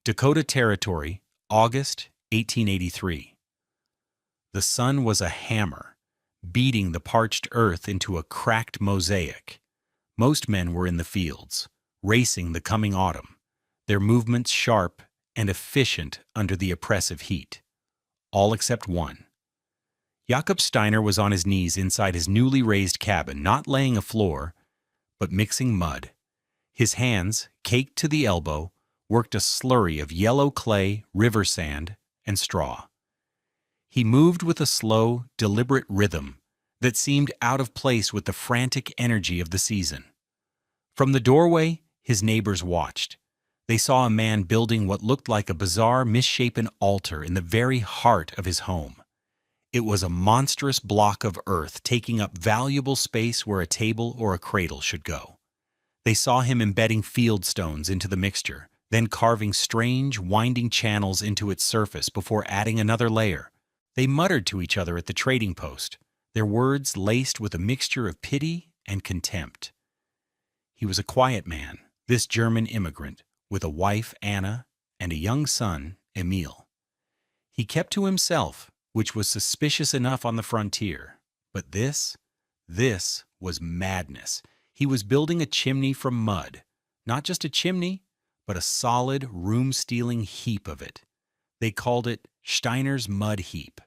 Dakota Territory, August 1883. The sun was a hammer, beating the parched earth into a cracked mosaic. Most men were in the fields, racing the coming autumn, their movements sharp and efficient under the oppressive heat. All except one. Jakob Steiner was on his knees inside his newly raised cabin, not laying a floor, but mixing mud. His hands, caked to the elbow, worked a slurry of yellow clay, river sand, and straw. He moved with a slow, deliberate rhythm that seemed out of place with the frantic energy of the season. From the doorway, his neighbors watched. They saw a man building what looked like a bizarre, misshapen altar in the very heart of his home. It was a monstrous block of earth taking up valuable space where a table or a cradle should go. They saw him embedding field stones into the mixture, then carving strange, winding channels into its surface before adding another layer. They muttered to each other at the trading post, their words laced with a mixture of pity and contempt. He was a quiet man, this German immigrant, with a wife, Anna, and a young son, Emil. He kept to himself, which was suspicious enough on the frontier. But this was madness. He was building a chimney from mud. Not just a chimney, but a solid, room-stealing heap of it. They called it Steiner's Mud Heap.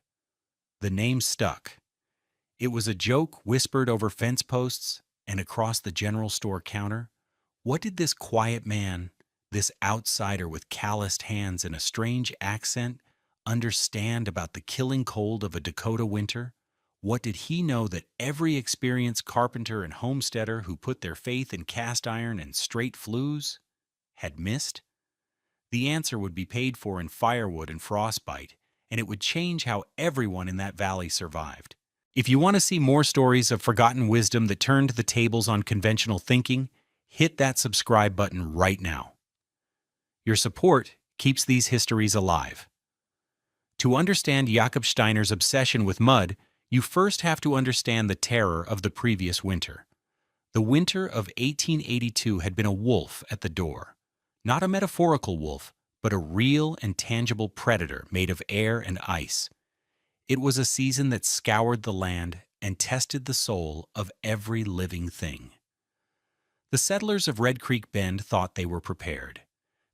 The name stuck. It was a joke whispered over fence posts and across the general store counter. What did this quiet man, this outsider with calloused hands and a strange accent, understand about the killing cold of a Dakota winter? What did he know that every experienced carpenter and homesteader who put their faith in cast iron and straight flues had missed? The answer would be paid for in firewood and frostbite, and it would change how everyone in that valley survived. If you want to see more stories of forgotten wisdom that turned the tables on conventional thinking, hit that subscribe button right now. Your support keeps these histories alive. To understand Jakob Steiner's obsession with mud, you first have to understand the terror of the previous winter. The winter of 1882 had been a wolf at the door. Not a metaphorical wolf, but a real and tangible predator made of air and ice. It was a season that scoured the land and tested the soul of every living thing. The settlers of Red Creek Bend thought they were prepared.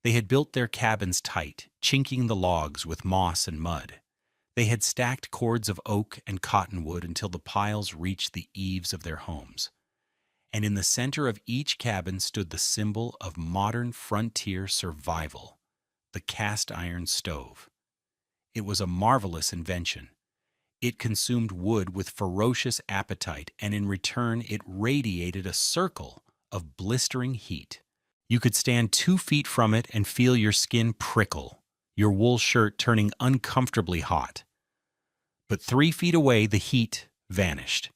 They had built their cabins tight, chinking the logs with moss and mud. They had stacked cords of oak and cottonwood until the piles reached the eaves of their homes. And in the center of each cabin stood the symbol of modern frontier survival, the cast iron stove. It was a marvelous invention. It consumed wood with ferocious appetite, and in return it radiated a circle of blistering heat. You could stand 2 feet from it and feel your skin prickle, your wool shirt turning uncomfortably hot. But 3 feet away, the heat vanished.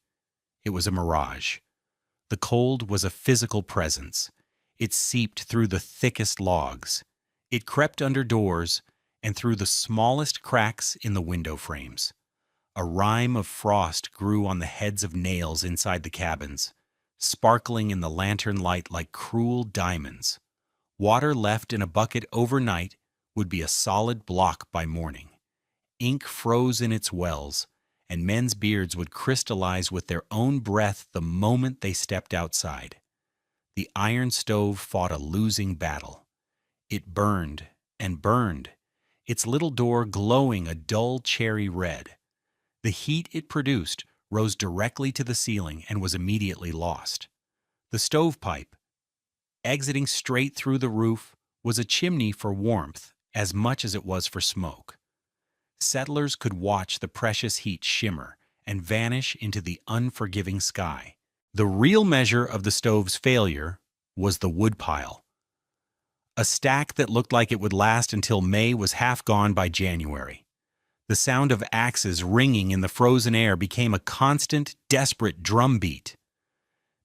It was a mirage. The cold was a physical presence. It seeped through the thickest logs. It crept under doors and through the smallest cracks in the window frames. A rime of frost grew on the heads of nails inside the cabins, sparkling in the lantern light like cruel diamonds. Water left in a bucket overnight would be a solid block by morning. Ink froze in its wells, and men's beards would crystallize with their own breath the moment they stepped outside. The iron stove fought a losing battle. It burned and burned, its little door glowing a dull cherry red. The heat it produced rose directly to the ceiling and was immediately lost. The stovepipe, exiting straight through the roof, was a chimney for warmth as much as it was for smoke. Settlers could watch the precious heat shimmer and vanish into the unforgiving sky. The real measure of the stove's failure was the woodpile. A stack that looked like it would last until May was half gone by January. The sound of axes ringing in the frozen air became a constant, desperate drumbeat.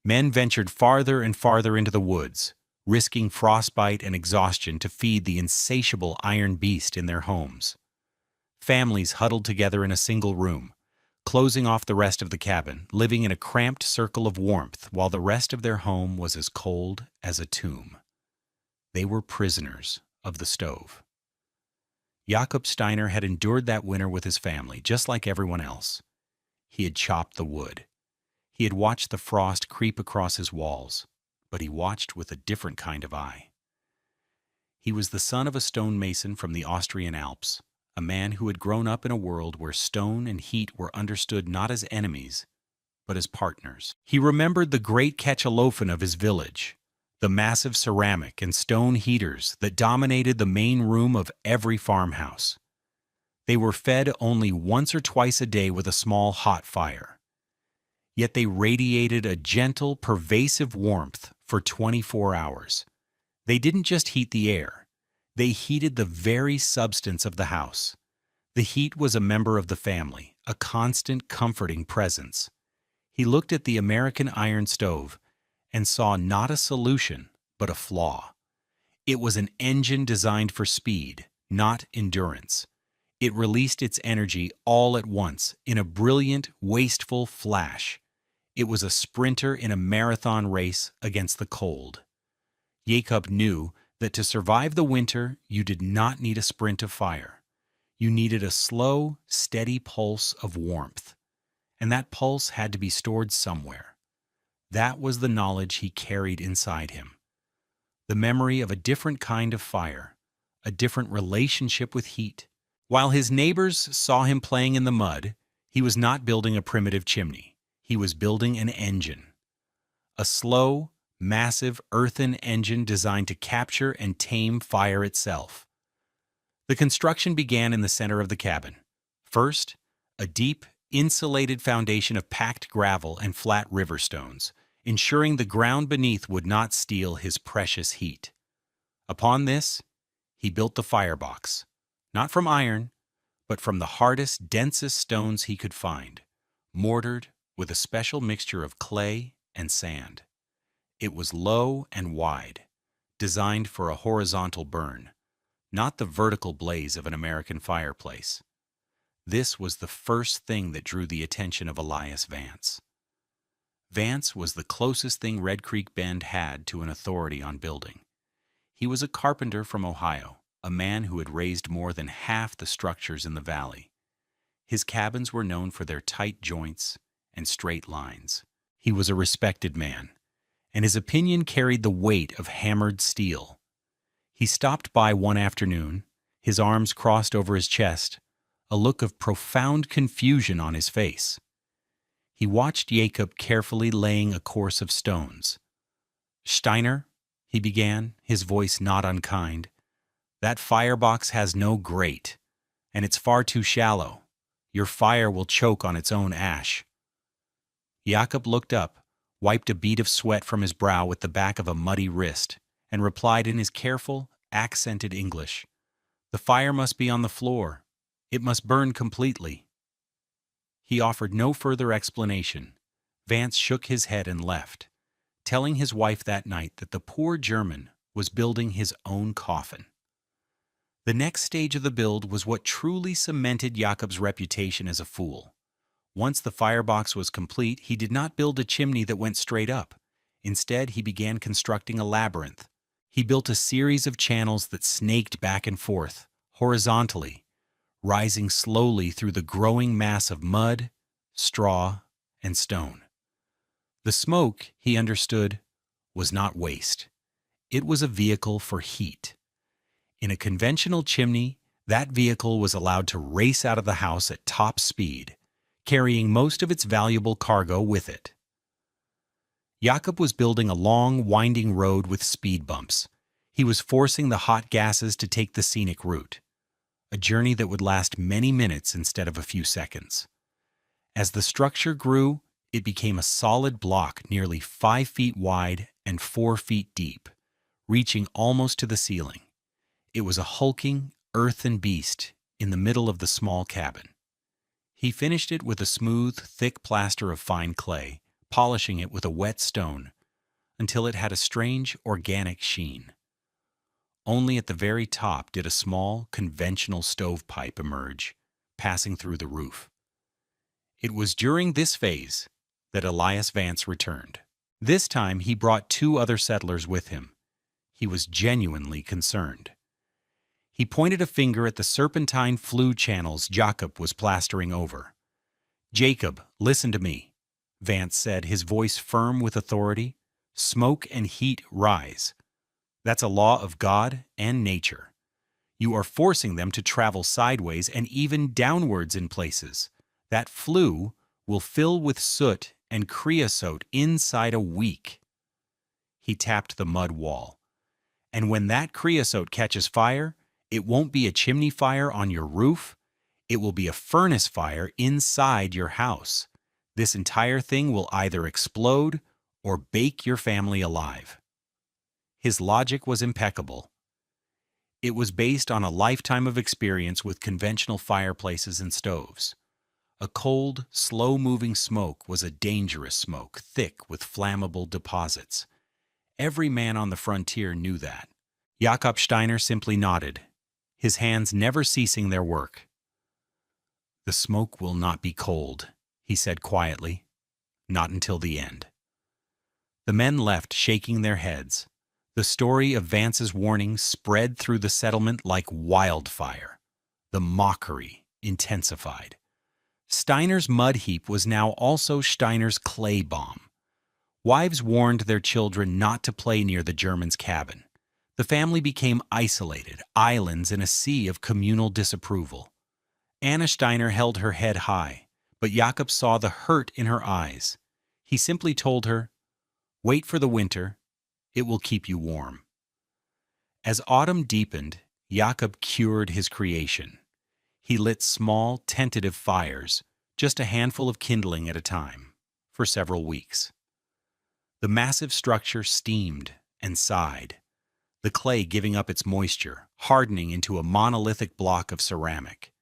Men ventured farther and farther into the woods, risking frostbite and exhaustion to feed the insatiable iron beast in their homes. Families huddled together in a single room, closing off the rest of the cabin, living in a cramped circle of warmth while the rest of their home was as cold as a tomb. They were prisoners of the stove. Jakob Steiner had endured that winter with his family, just like everyone else. He had chopped the wood. He had watched the frost creep across his walls, but he watched with a different kind of eye. He was the son of a stonemason from the Austrian Alps, a man who had grown up in a world where stone and heat were understood not as enemies, but as partners. He remembered the great ketchelofen of his village, the massive ceramic and stone heaters that dominated the main room of every farmhouse. They were fed only once or twice a day with a small hot fire. Yet they radiated a gentle, pervasive warmth for 24 hours. They didn't just heat the air. They heated the very substance of the house. The heat was a member of the family, a constant, comforting presence. He looked at the American iron stove and saw not a solution, but a flaw. It was an engine designed for speed, not endurance. It released its energy all at once in a brilliant, wasteful flash. It was a sprinter in a marathon race against the cold. Jakob knew that to survive the winter, you did not need a sprint of fire. You needed a slow, steady pulse of warmth. And that pulse had to be stored somewhere. That was the knowledge he carried inside him. The memory of a different kind of fire, a different relationship with heat. While his neighbors saw him playing in the mud, he was not building a primitive chimney. He was building an engine. A slow, massive earthen engine designed to capture and tame fire itself. The construction began in the center of the cabin. First, a deep, insulated foundation of packed gravel and flat river stones, ensuring the ground beneath would not steal his precious heat. Upon this, he built the firebox, not from iron, but from the hardest, densest stones he could find, mortared with a special mixture of clay and sand. It was low and wide, designed for a horizontal burn, not the vertical blaze of an American fireplace. This was the first thing that drew the attention of Elias Vance. Vance was the closest thing Red Creek Bend had to an authority on building. He was a carpenter from Ohio, a man who had raised more than half the structures in the valley. His cabins were known for their tight joints and straight lines. He was a respected man, and his opinion carried the weight of hammered steel. He stopped by one afternoon, his arms crossed over his chest, a look of profound confusion on his face. He watched Jakob carefully laying a course of stones. "Steiner," he began, his voice not unkind, "that firebox has no grate, and it's far too shallow. Your fire will choke on its own ash." Jakob looked up, wiped a bead of sweat from his brow with the back of a muddy wrist, and replied in his careful, accented English, "The fire must be on the floor. It must burn completely." He offered no further explanation. Vance shook his head and left, telling his wife that night that the poor German was building his own coffin. The next stage of the build was what truly cemented Jakob's reputation as a fool. Once the firebox was complete, he did not build a chimney that went straight up. Instead, he began constructing a labyrinth. He built a series of channels that snaked back and forth, horizontally, rising slowly through the growing mass of mud, straw, and stone. The smoke, he understood, was not waste. It was a vehicle for heat. In a conventional chimney, that vehicle was allowed to race out of the house at top speed, carrying most of its valuable cargo with it. Jakob was building a long, winding road with speed bumps. He was forcing the hot gases to take the scenic route, a journey that would last many minutes instead of a few seconds. As the structure grew, it became a solid block nearly 5 feet wide and 4 feet deep, reaching almost to the ceiling. It was a hulking, earthen beast in the middle of the small cabin. He finished it with a smooth, thick plaster of fine clay, polishing it with a wet stone until it had a strange, organic sheen. Only at the very top did a small, conventional stovepipe emerge, passing through the roof. It was during this phase that Elias Vance returned. This time he brought 2 other settlers with him. He was genuinely concerned. He pointed a finger at the serpentine flue channels Jacob was plastering over. "Jacob, listen to me," Vance said, his voice firm with authority. "Smoke and heat rise. That's a law of God and nature. You are forcing them to travel sideways and even downwards in places. That flue will fill with soot and creosote inside a week." He tapped the mud wall. "And when that creosote catches fire, it won't be a chimney fire on your roof. It will be a furnace fire inside your house. This entire thing will either explode or bake your family alive." His logic was impeccable. It was based on a lifetime of experience with conventional fireplaces and stoves. A cold, slow-moving smoke was a dangerous smoke, thick with flammable deposits. Every man on the frontier knew that. Jakob Steiner simply nodded, his hands never ceasing their work. "The smoke will not be cold," he said quietly. "Not until the end." The men left, shaking their heads. The story of Vance's warning spread through the settlement like wildfire. The mockery intensified. Steiner's mud heap was now also Steiner's clay bomb. Wives warned their children not to play near the Germans' cabin. The family became isolated, islands in a sea of communal disapproval. Anna Steiner held her head high, but Jakob saw the hurt in her eyes. He simply told her, "Wait for the winter. It will keep you warm." As autumn deepened, Jakob cured his creation. He lit small, tentative fires, just a handful of kindling at a time, for several weeks. The massive structure steamed and sighed, the clay giving up its moisture, hardening into a monolithic block of ceramic.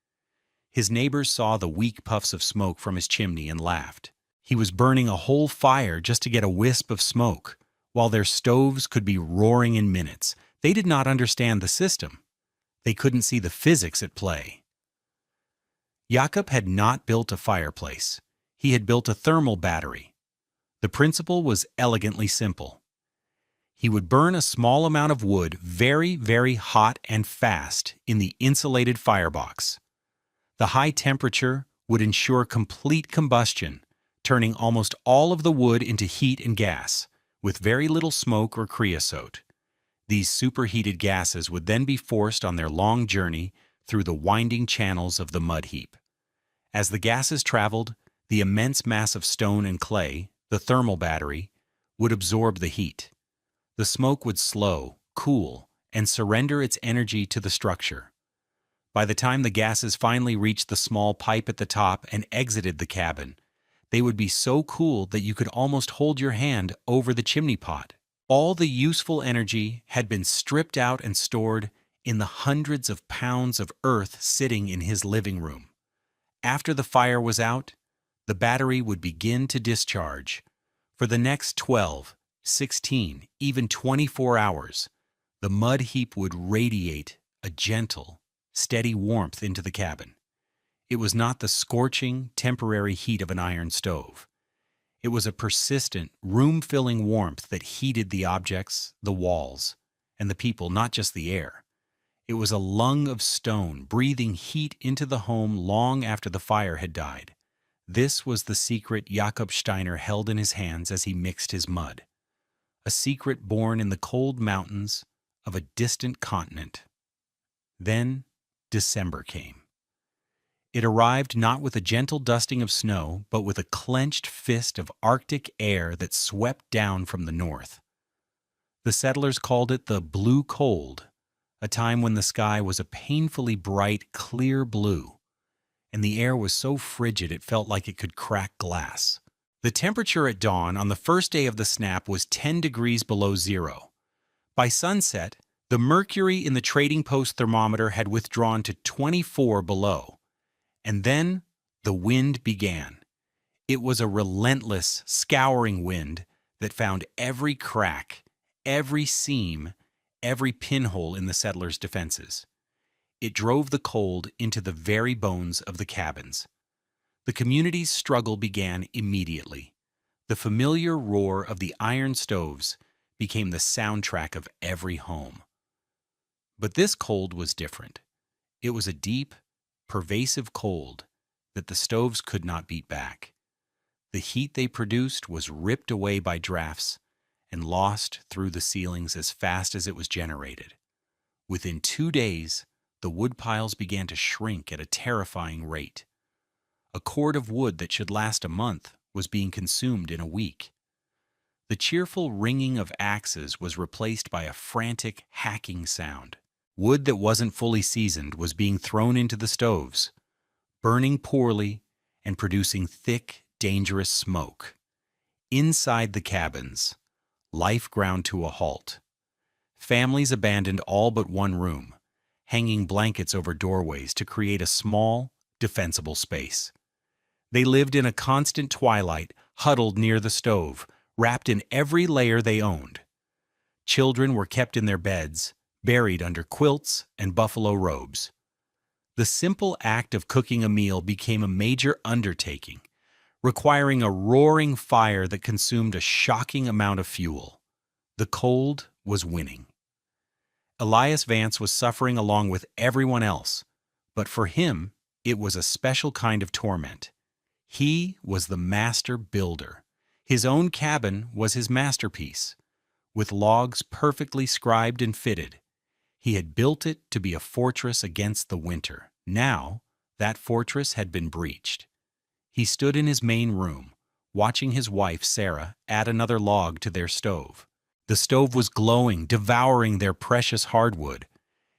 His neighbors saw the weak puffs of smoke from his chimney and laughed. He was burning a whole fire just to get a wisp of smoke, while their stoves could be roaring in minutes. They did not understand the system. They couldn't see the physics at play. Jakob had not built a fireplace. He had built a thermal battery. The principle was elegantly simple. He would burn a small amount of wood very, very hot and fast in the insulated firebox. The high temperature would ensure complete combustion, turning almost all of the wood into heat and gas, with very little smoke or creosote. These superheated gases would then be forced on their long journey through the winding channels of the mud heap. As the gases traveled, the immense mass of stone and clay, the thermal battery, would absorb the heat. The smoke would slow, cool, and surrender its energy to the structure. By the time the gases finally reached the small pipe at the top and exited the cabin, they would be so cool that you could almost hold your hand over the chimney pot. All the useful energy had been stripped out and stored in the hundreds of pounds of earth sitting in his living room. After the fire was out, the battery would begin to discharge. For the next 12, 16, even 24 hours, the mud heap would radiate a gentle, steady warmth into the cabin. It was not the scorching, temporary heat of an iron stove. It was a persistent, room-filling warmth that heated the objects, the walls, and the people, not just the air. It was a lung of stone, breathing heat into the home long after the fire had died. This was the secret Jakob Steiner held in his hands as he mixed his mud. A secret born in the cold mountains of a distant continent. Then December came. It arrived not with a gentle dusting of snow, but with a clenched fist of Arctic air that swept down from the north. The settlers called it the blue cold, a time when the sky was a painfully bright, clear blue, and the air was so frigid it felt like it could crack glass. The temperature at dawn on the first day of the snap was 10 degrees below zero. By sunset, the mercury in the trading post thermometer had withdrawn to 24 below. And then the wind began. It was a relentless, scouring wind that found every crack, every seam, every pinhole in the settlers' defenses. It drove the cold into the very bones of the cabins. The community's struggle began immediately. The familiar roar of the iron stoves became the soundtrack of every home. But this cold was different. It was a deep, pervasive cold that the stoves could not beat back. The heat they produced was ripped away by drafts and lost through the ceilings as fast as it was generated. Within 2 days, the wood piles began to shrink at a terrifying rate. A cord of wood that should last a month was being consumed in a week. The cheerful ringing of axes was replaced by a frantic hacking sound. Wood that wasn't fully seasoned was being thrown into the stoves, burning poorly and producing thick, dangerous smoke. Inside the cabins, life ground to a halt. Families abandoned all but one room, hanging blankets over doorways to create a small, defensible space. They lived in a constant twilight, huddled near the stove, wrapped in every layer they owned. Children were kept in their beds, buried under quilts and buffalo robes. The simple act of cooking a meal became a major undertaking, requiring a roaring fire that consumed a shocking amount of fuel. The cold was winning. Elias Vance was suffering along with everyone else, but for him, it was a special kind of torment. He was the master builder. His own cabin was his masterpiece. With logs perfectly scribed and fitted, he had built it to be a fortress against the winter. Now, that fortress had been breached. He stood in his main room, watching his wife, Sarah, add another log to their stove. The stove was glowing, devouring their precious hardwood.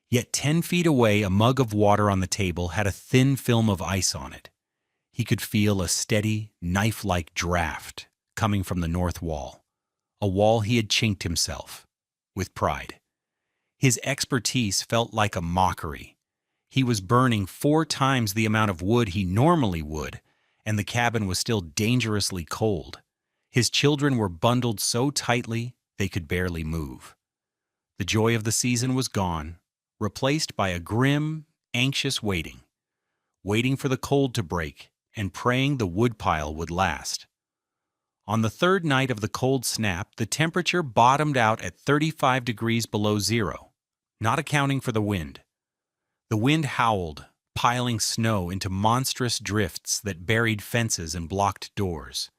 Yet 10 feet away, a mug of water on the table had a thin film of ice on it. He could feel a steady, knife-like draft coming from the north wall, a wall he had chinked himself, with pride. His expertise felt like a mockery. He was burning 4 times the amount of wood he normally would, and the cabin was still dangerously cold. His children were bundled so tightly they could barely move. The joy of the season was gone, replaced by a grim, anxious waiting for the cold to break and praying the woodpile would last. On the 3rd night of the cold snap, the temperature bottomed out at 35 degrees below zero, not accounting for the wind. The wind howled, piling snow into monstrous drifts that buried fences and blocked doors.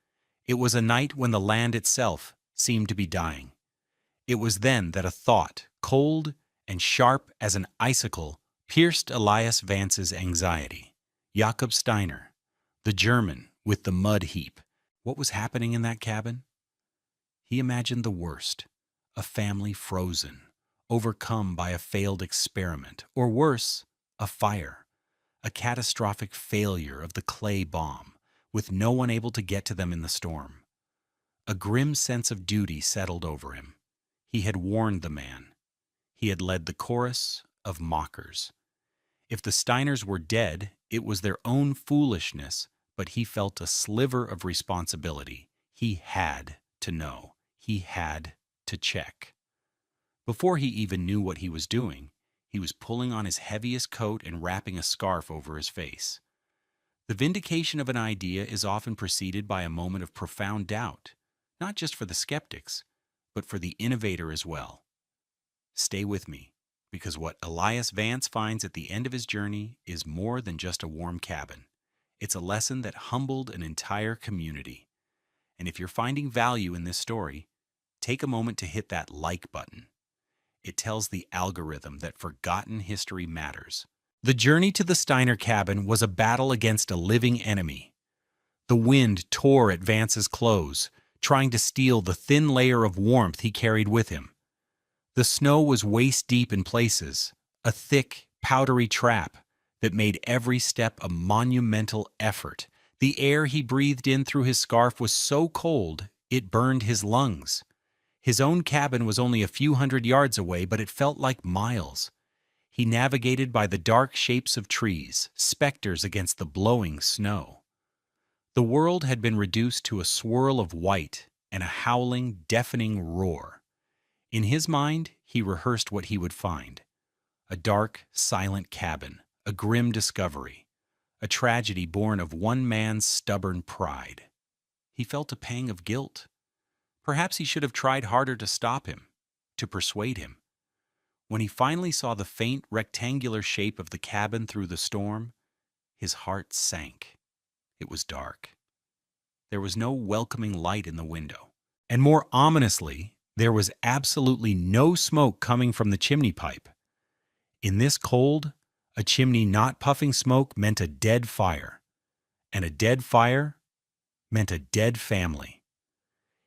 It was a night when the land itself seemed to be dying. It was then that a thought, cold and sharp as an icicle, pierced Elias Vance's anxiety. Jakob Steiner, the German with the mud heap. What was happening in that cabin? He imagined the worst, a family frozen, overcome by a failed experiment, or worse, a fire, a catastrophic failure of the clay bomb, with no one able to get to them in the storm. A grim sense of duty settled over him. He had warned the man. He had led the chorus of mockers. If the Steiners were dead, it was their own foolishness, but he felt a sliver of responsibility. He had to know. He had to check. Before he even knew what he was doing, he was pulling on his heaviest coat and wrapping a scarf over his face. The vindication of an idea is often preceded by a moment of profound doubt, not just for the skeptics, but for the innovator as well. Stay with me, because what Elias Vance finds at the end of his journey is more than just a warm cabin. It's a lesson that humbled an entire community. And if you're finding value in this story, take a moment to hit that like button. It tells the algorithm that forgotten history matters. The journey to the Steiner cabin was a battle against a living enemy. The wind tore at Vance's clothes, trying to steal the thin layer of warmth he carried with him. The snow was waist-deep in places, a thick, powdery trap that made every step a monumental effort. The air he breathed in through his scarf was so cold, it burned his lungs. His own cabin was only a few hundred yards away, but it felt like miles. He navigated by the dark shapes of trees, specters against the blowing snow. The world had been reduced to a swirl of white and a howling, deafening roar. In his mind, he rehearsed what he would find. A dark, silent cabin, a grim discovery, a tragedy born of one man's stubborn pride. He felt a pang of guilt. Perhaps he should have tried harder to stop him, to persuade him. When he finally saw the faint, rectangular shape of the cabin through the storm, his heart sank. It was dark. There was no welcoming light in the window. And more ominously, there was absolutely no smoke coming from the chimney pipe. In this cold, a chimney not puffing smoke meant a dead fire. And a dead fire meant a dead family.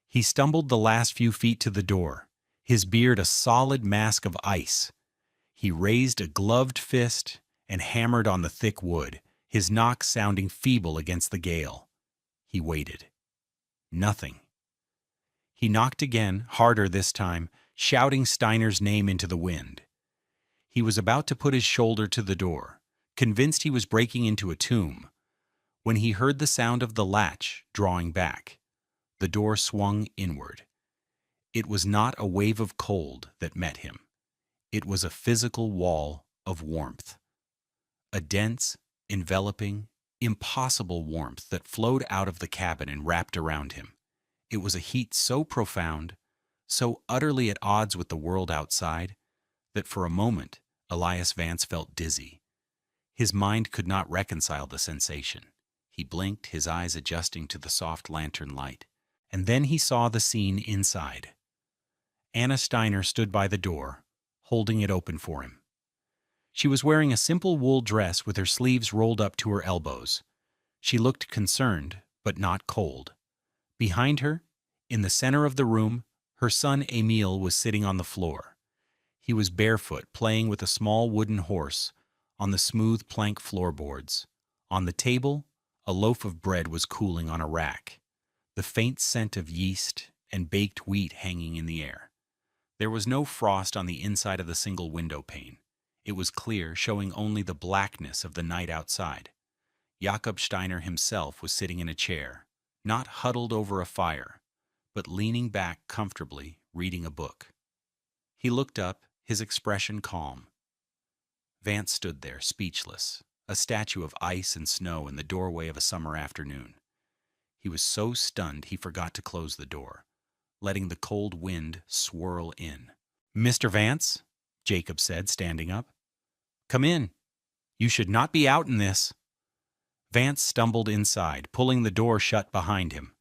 He stumbled the last few feet to the door, his beard a solid mask of ice. He raised a gloved fist and hammered on the thick wood, his knock sounding feeble against the gale. He waited. Nothing. He knocked again, harder this time, shouting Steiner's name into the wind. He was about to put his shoulder to the door, convinced he was breaking into a tomb, when he heard the sound of the latch drawing back. The door swung inward. It was not a wave of cold that met him. It was a physical wall of warmth. A dense, enveloping, impossible warmth that flowed out of the cabin and wrapped around him. It was a heat so profound, so utterly at odds with the world outside, that for a moment Elias Vance felt dizzy. His mind could not reconcile the sensation. He blinked, his eyes adjusting to the soft lantern light. And then he saw the scene inside. Anna Steiner stood by the door, holding it open for him. She was wearing a simple wool dress with her sleeves rolled up to her elbows. She looked concerned, but not cold. Behind her, in the center of the room, her son Emile was sitting on the floor. He was barefoot, playing with a small wooden horse on the smooth plank floorboards. On the table, a loaf of bread was cooling on a rack, the faint scent of yeast and baked wheat hanging in the air. There was no frost on the inside of the single window pane. It was clear, showing only the blackness of the night outside. Jakob Steiner himself was sitting in a chair, not huddled over a fire, but leaning back comfortably, reading a book. He looked up, his expression calm. Vance stood there, speechless, a statue of ice and snow in the doorway of a summer afternoon. He was so stunned he forgot to close the door, letting the cold wind swirl in. "Mr. Vance," Jacob said, standing up. "Come in. You should not be out in this." Vance stumbled inside, pulling the door shut behind him.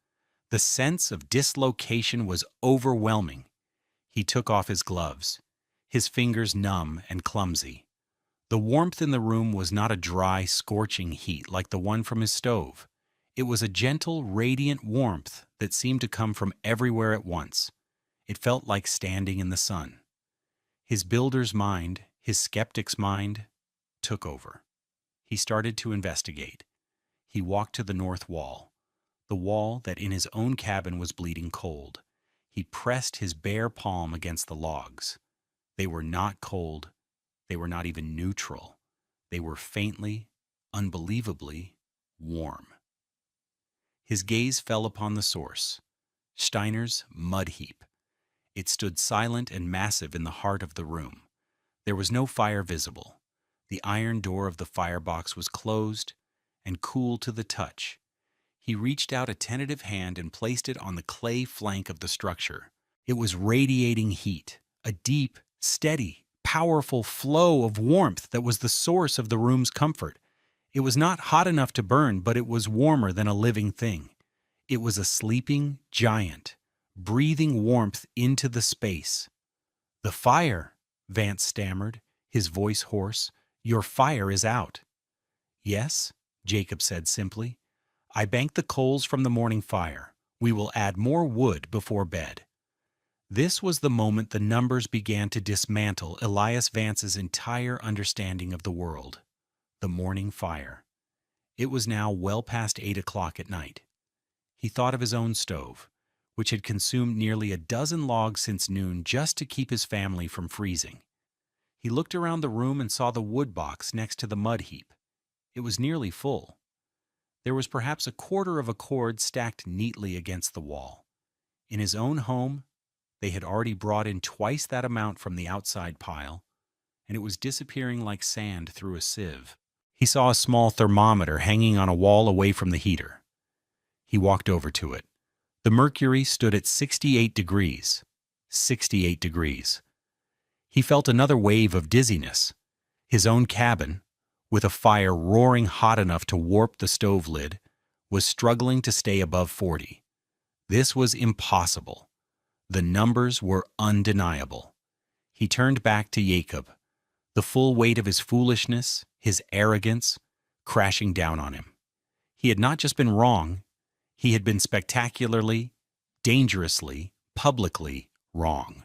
The sense of dislocation was overwhelming. He took off his gloves, his fingers numb and clumsy. The warmth in the room was not a dry, scorching heat like the one from his stove. It was a gentle, radiant warmth that seemed to come from everywhere at once. It felt like standing in the sun. His builder's mind, his skeptic's mind, took over. He started to investigate. He walked to the north wall, the wall that in his own cabin was bleeding cold. He pressed his bare palm against the logs. They were not cold. They were not even neutral. They were faintly, unbelievably warm. His gaze fell upon the source, Steiner's mud heap. It stood silent and massive in the heart of the room. There was no fire visible. The iron door of the firebox was closed and cool to the touch. He reached out a tentative hand and placed it on the clay flank of the structure. It was radiating heat, a deep, steady, powerful flow of warmth that was the source of the room's comfort. It was not hot enough to burn, but it was warmer than a living thing. It was a sleeping giant, breathing warmth into the space. "The fire," Vance stammered, his voice hoarse. "Your fire is out." "Yes," Jacob said simply. "I banked the coals from the morning fire. We will add more wood before bed." This was the moment the numbers began to dismantle Elias Vance's entire understanding of the world. The morning fire. It was now well past 8 o'clock at night. He thought of his own stove, which had consumed nearly a dozen logs since noon just to keep his family from freezing. He looked around the room and saw the wood box next to the mud heap. It was nearly full. There was perhaps a quarter of a cord stacked neatly against the wall. In his own home, they had already brought in twice that amount from the outside pile, and it was disappearing like sand through a sieve. He saw a small thermometer hanging on a wall away from the heater. He walked over to it. The mercury stood at 68 degrees. 68 degrees. He felt another wave of dizziness. His own cabin, with a fire roaring hot enough to warp the stove lid, was struggling to stay above 40. This was impossible. The numbers were undeniable. He turned back to Jacob, the full weight of his foolishness, his arrogance, crashing down on him. He had not just been wrong, he had been spectacularly, dangerously, publicly wrong.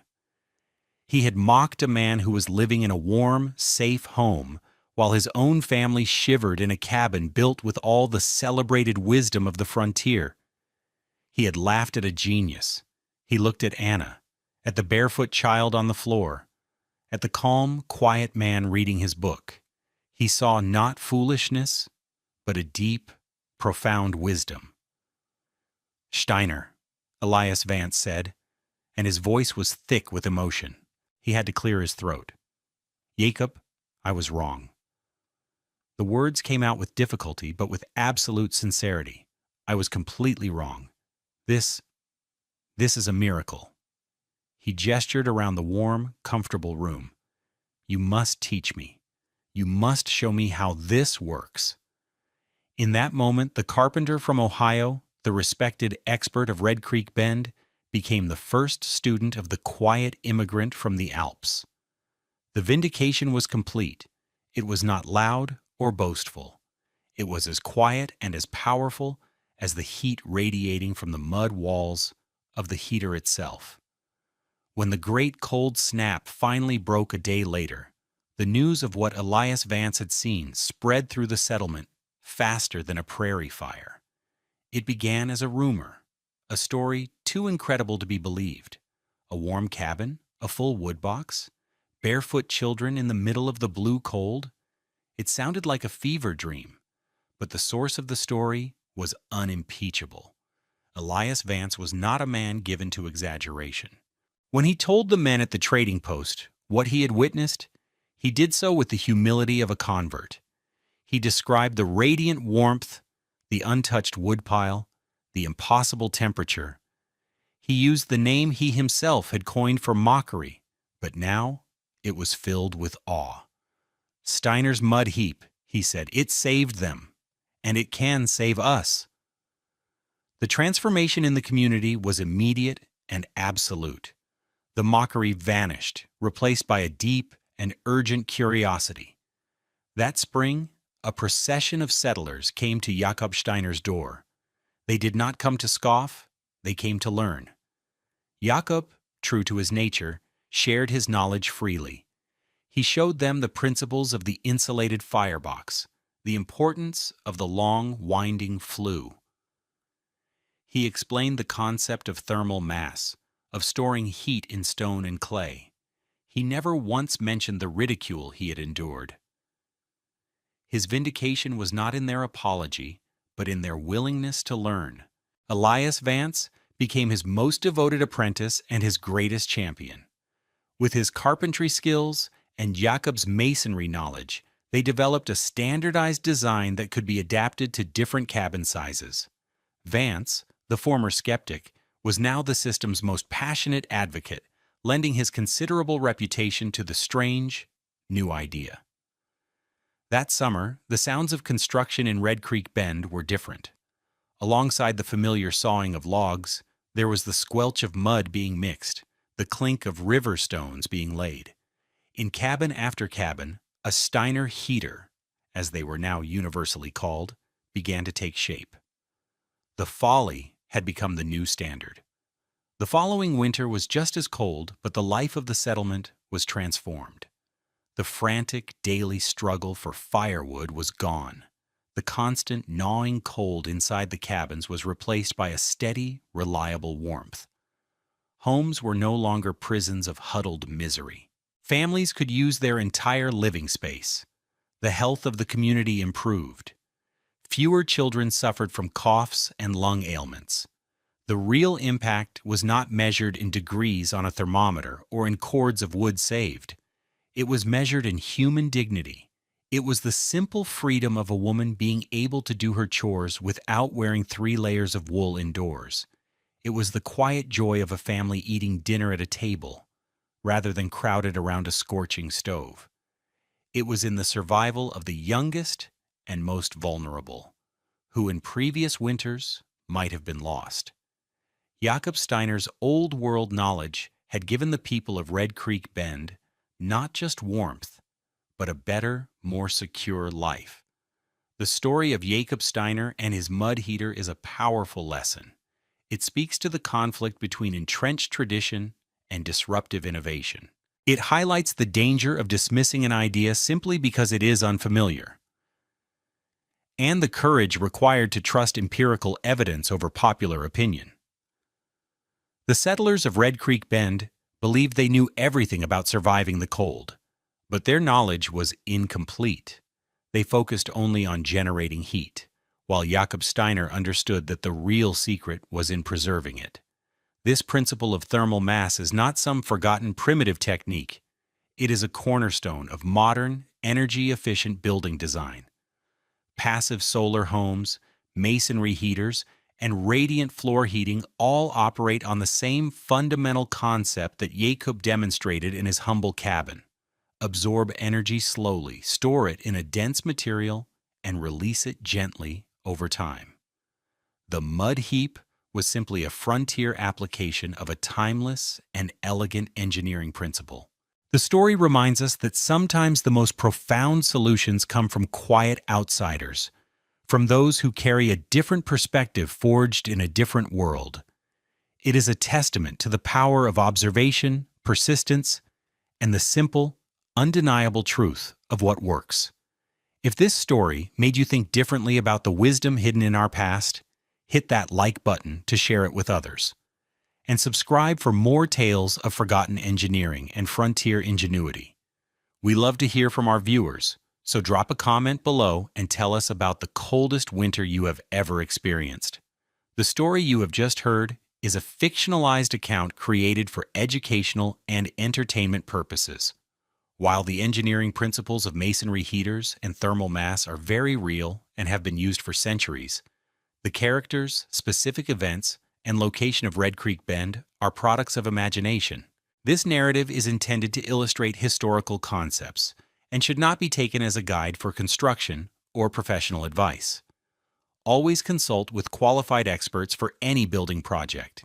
He had mocked a man who was living in a warm, safe home while his own family shivered in a cabin built with all the celebrated wisdom of the frontier. He had laughed at a genius. He looked at Anna, at the barefoot child on the floor, at the calm, quiet man reading his book. He saw not foolishness, but a deep, profound wisdom. "Steiner," Elias Vance said, and his voice was thick with emotion. He had to clear his throat. "Jacob, I was wrong." The words came out with difficulty, but with absolute sincerity. "I was completely wrong. This is a miracle." He gestured around the warm, comfortable room. "You must teach me. You must show me how this works." In that moment, the carpenter from Ohio, the respected expert of Red Creek Bend, became the first student of the quiet immigrant from the Alps. The vindication was complete. It was not loud or boastful. It was as quiet and as powerful as the heat radiating from the mud walls of the heater itself. When the great cold snap finally broke a day later, the news of what Elias Vance had seen spread through the settlement faster than a prairie fire. It began as a rumor, a story too incredible to be believed. A warm cabin, a full wood box, barefoot children in the middle of the blue cold. It sounded like a fever dream, but the source of the story was unimpeachable. Elias Vance was not a man given to exaggeration. When he told the men at the trading post what he had witnessed, he did so with the humility of a convert. He described the radiant warmth, the untouched woodpile, the impossible temperature. He used the name he himself had coined for mockery, but now it was filled with awe. "Steiner's mud heap," he said, "it saved them, and it can save us." The transformation in the community was immediate and absolute. The mockery vanished, replaced by a deep and urgent curiosity. That spring, a procession of settlers came to Jakob Steiner's door. They did not come to scoff, they came to learn. Jakob, true to his nature, shared his knowledge freely. He showed them the principles of the insulated firebox, the importance of the long, winding flue. He explained the concept of thermal mass, of storing heat in stone and clay. He never once mentioned the ridicule he had endured. His vindication was not in their apology, but in their willingness to learn. Elias Vance became his most devoted apprentice and his greatest champion. With his carpentry skills and Jakob's masonry knowledge, they developed a standardized design that could be adapted to different cabin sizes. Vance, the former skeptic, was now the system's most passionate advocate, lending his considerable reputation to the strange, new idea. That summer, the sounds of construction in Red Creek Bend were different. Alongside the familiar sawing of logs, there was the squelch of mud being mixed, the clink of river stones being laid. In cabin after cabin, a Steiner heater, as they were now universally called, began to take shape. The folly had become the new standard. The following winter was just as cold, but the life of the settlement was transformed. The frantic daily struggle for firewood was gone. The constant gnawing cold inside the cabins was replaced by a steady, reliable warmth. Homes were no longer prisons of huddled misery. Families could use their entire living space. The health of the community improved. Fewer children suffered from coughs and lung ailments. The real impact was not measured in degrees on a thermometer or in cords of wood saved. It was measured in human dignity. It was the simple freedom of a woman being able to do her chores without wearing 3 layers of wool indoors. It was the quiet joy of a family eating dinner at a table. rather than crowded around a scorching stove. It was in the survival of the youngest and most vulnerable, who in previous winters might have been lost. Jakob Steiner's old world knowledge had given the people of Red Creek Bend not just warmth, but a better, more secure life. The story of Jakob Steiner and his mud heater is a powerful lesson. It speaks to the conflict between entrenched tradition and disruptive innovation. It highlights the danger of dismissing an idea simply because it is unfamiliar, and the courage required to trust empirical evidence over popular opinion. The settlers of Red Creek Bend believed they knew everything about surviving the cold, but their knowledge was incomplete. They focused only on generating heat, while Jakob Steiner understood that the real secret was in preserving it. This principle of thermal mass is not some forgotten primitive technique. It is a cornerstone of modern, energy-efficient building design. Passive solar homes, masonry heaters, and radiant floor heating all operate on the same fundamental concept that Jakob demonstrated in his humble cabin. Absorb energy slowly, store it in a dense material, and release it gently over time. The mud heap was simply a frontier application of a timeless and elegant engineering principle. The story reminds us that sometimes the most profound solutions come from quiet outsiders, from those who carry a different perspective forged in a different world. It is a testament to the power of observation, persistence, and the simple, undeniable truth of what works. If this story made you think differently about the wisdom hidden in our past, hit that like button to share it with others. And subscribe for more tales of forgotten engineering and frontier ingenuity. We love to hear from our viewers, so drop a comment below and tell us about the coldest winter you have ever experienced. The story you have just heard is a fictionalized account created for educational and entertainment purposes. While the engineering principles of masonry heaters and thermal mass are very real and have been used for centuries, the characters, specific events, and location of Red Creek Bend are products of imagination. This narrative is intended to illustrate historical concepts and should not be taken as a guide for construction or professional advice. Always consult with qualified experts for any building project.